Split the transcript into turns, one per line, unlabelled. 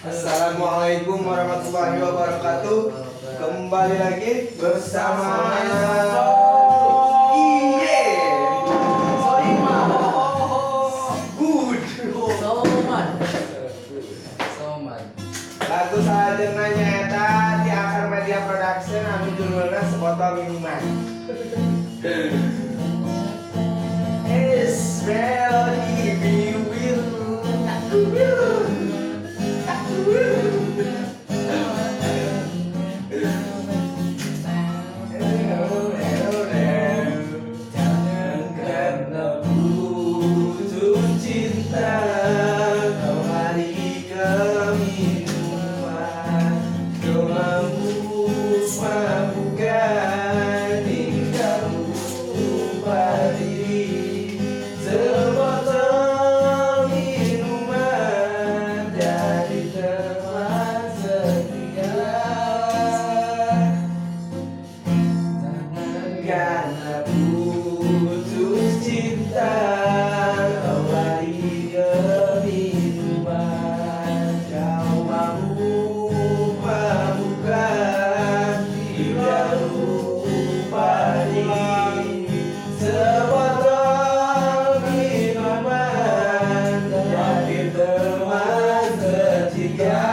Assalamualaikum warahmatullahi wabarakatuh. Kembali lagi bersama lagu sahaja nyata di Akar Media Production. Anu judulnya Sebotol Minuman. Es melody we will, aku will, aku will. Jangan karena butuh cinta kau lari ke minuman. Kau mampukan hingga lupa diri. Sebotol minuman dari teman setia. Karena putus cinta kau lari ke minuman. Kau mampukan hingga lupa diri. Sebotol minuman dari teman setia.